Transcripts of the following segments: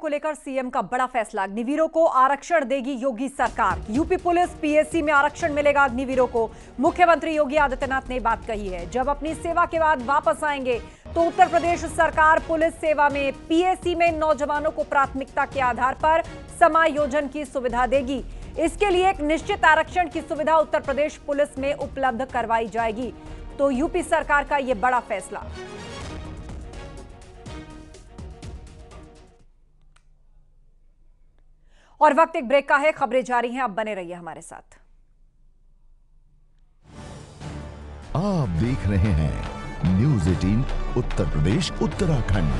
को लेकर सीएम का बड़ा फैसला। अग्निवीरों को आरक्षण देगी योगी सरकार। यूपी पुलिस पीएसी में आरक्षण मिलेगा अग्निवीरों को। मुख्यमंत्री योगी आदित्यनाथ ने बात कही है, जब अपनी सेवा के बाद वापस आएंगे तो उत्तर प्रदेश सरकार पुलिस सेवा में पीएसी में नौजवानों को प्राथमिकता के आधार पर समायोजन की सुविधा देगी। इसके लिए एक निश्चित आरक्षण की सुविधा उत्तर प्रदेश पुलिस में उपलब्ध करवाई जाएगी। तो यूपी सरकार का यह बड़ा फैसला। और वक्त एक ब्रेक का है, खबरें जारी हैं, अब बने रहिए हमारे साथ। आप देख रहे हैं न्यूज़ 18 उत्तर प्रदेश उत्तराखंड।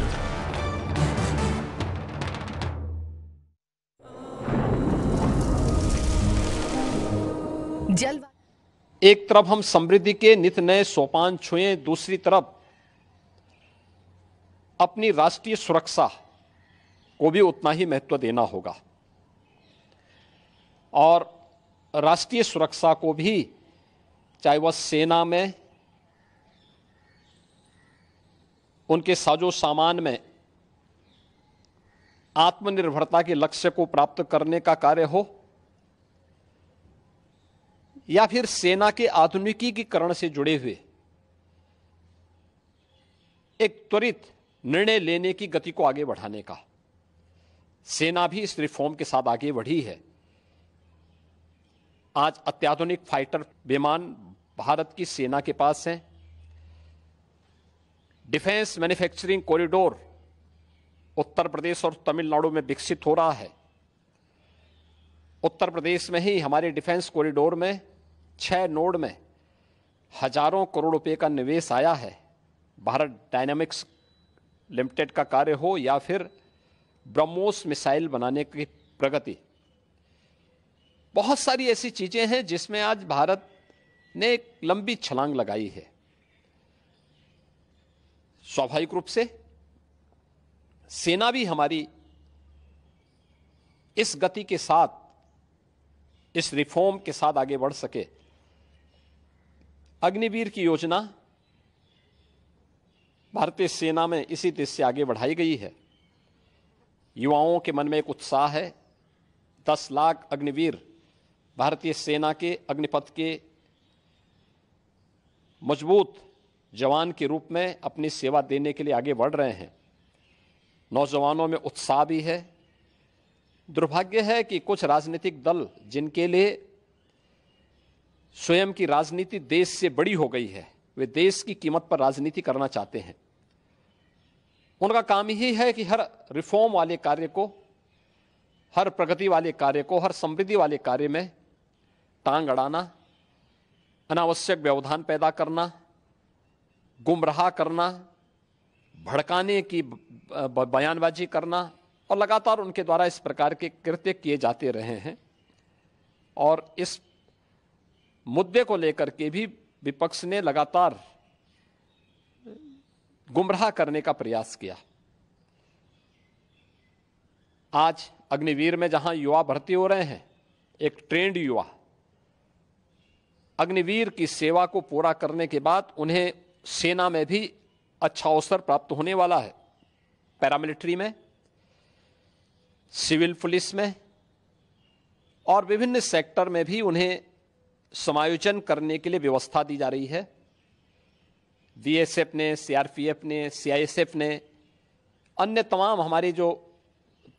एक तरफ हम समृद्धि के नित नए सोपान छुएं, दूसरी तरफ अपनी राष्ट्रीय सुरक्षा को भी उतना ही महत्व देना होगा। और राष्ट्रीय सुरक्षा को भी, चाहे वह सेना में, उनके साजो सामान में आत्मनिर्भरता के लक्ष्य को प्राप्त करने का कार्य हो, या फिर सेना के आधुनिकीकरण से जुड़े हुए एक त्वरित निर्णय लेने की गति को आगे बढ़ाने का, सेना भी इस रिफॉर्म के साथ आगे बढ़ी है। आज अत्याधुनिक फाइटर विमान भारत की सेना के पास हैं। Defence manufacturing corridor Uttar Pradesh और तमिलनाडु में विकसित हो रहा है। उत्तर प्रदेश में ही हमारे डिफेंस कॉरिडोर में 6 नोड में हजारों करोड़ रुपए का निवेश आया है। भारत डायनामिक्स लिमिटेड का कार्य हो या फिर ब्रह्मोस मिसाइल बनाने की प्रगति, बहुत सारी ऐसी चीजें हैं जिसमें आज भारत ने एक लंबी छलांग लगाई है। स्वाभाविक रूप से सेना भी हमारी इस गति के साथ, इस रिफॉर्म के साथ आगे बढ़ सके। अग्निवीर की योजना भारतीय सेना में इसी देश से आगे बढ़ाई गई है। युवाओं के मन में एक उत्साह है। 10 लाख अग्निवीर भारतीय सेना के अग्निपथ के मजबूत जवान के रूप में अपनी सेवा देने के लिए आगे बढ़ रहे हैं। नौजवानों में उत्साह भी है। दुर्भाग्य है कि कुछ राजनीतिक दल, जिनके लिए स्वयं की राजनीति देश से बड़ी हो गई है, वे देश की कीमत पर राजनीति करना चाहते हैं। उनका काम ही है कि हर रिफॉर्म वाले कार्य को, हर प्रगति वाले कार्य को, हर समृद्धि वाले कार्य में टांग अड़ाना, अनावश्यक व्यवधान पैदा करना, गुमराह करना, भड़काने की बयानबाजी करना, और लगातार उनके द्वारा इस प्रकार के कृत्य किए जाते रहे हैं। और इस मुद्दे को लेकर के भी विपक्ष ने लगातार गुमराह करने का प्रयास किया। आज अग्निवीर में जहां युवा भर्ती हो रहे हैं, एक ट्रेंड युवा अग्निवीर की सेवा को पूरा करने के बाद उन्हें सेना में भी अच्छा अवसर प्राप्त होने वाला है। पैरामिलिट्री में, सिविल पुलिस में और विभिन्न सेक्टर में भी उन्हें समायोजन करने के लिए व्यवस्था दी जा रही है। बीएसएफ ने, सीआरपीएफ ने, सीआईएसएफ ने, अन्य तमाम हमारी जो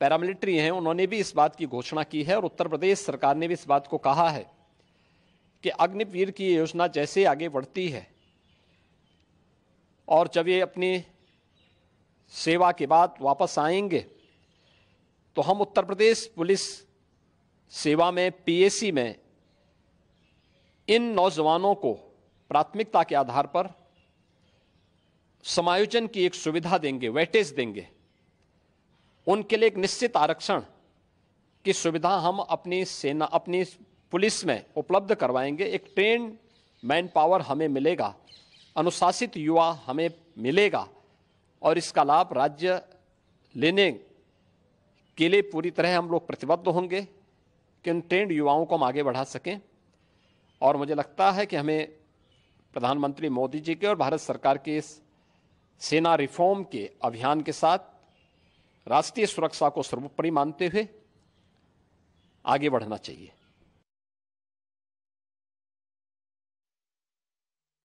पैरामिलिट्री हैं, उन्होंने भी इस बात की घोषणा की है। और उत्तर प्रदेश सरकार ने भी इस बात को कहा है कि अग्निवीर की योजना जैसे आगे बढ़ती है और जब ये अपनी सेवा के बाद वापस आएंगे, तो हम उत्तर प्रदेश पुलिस सेवा में, पीएसी में इन नौजवानों को प्राथमिकता के आधार पर समायोजन की एक सुविधा देंगे, वेटेज देंगे। उनके लिए एक निश्चित आरक्षण की सुविधा हम अपनी सेना, अपनी पुलिस में उपलब्ध करवाएंगे। एक ट्रेन मैन पावर हमें मिलेगा, अनुशासित युवा हमें मिलेगा, और इसका लाभ राज्य लेने के लिए पूरी तरह हम लोग प्रतिबद्ध होंगे कि उन ट्रेंड युवाओं को हम आगे बढ़ा सकें। और मुझे लगता है कि हमें प्रधानमंत्री मोदी जी के और भारत सरकार के इस सेना रिफॉर्म के अभियान के साथ राष्ट्रीय सुरक्षा को सर्वोपरि मानते हुए आगे बढ़ना चाहिए।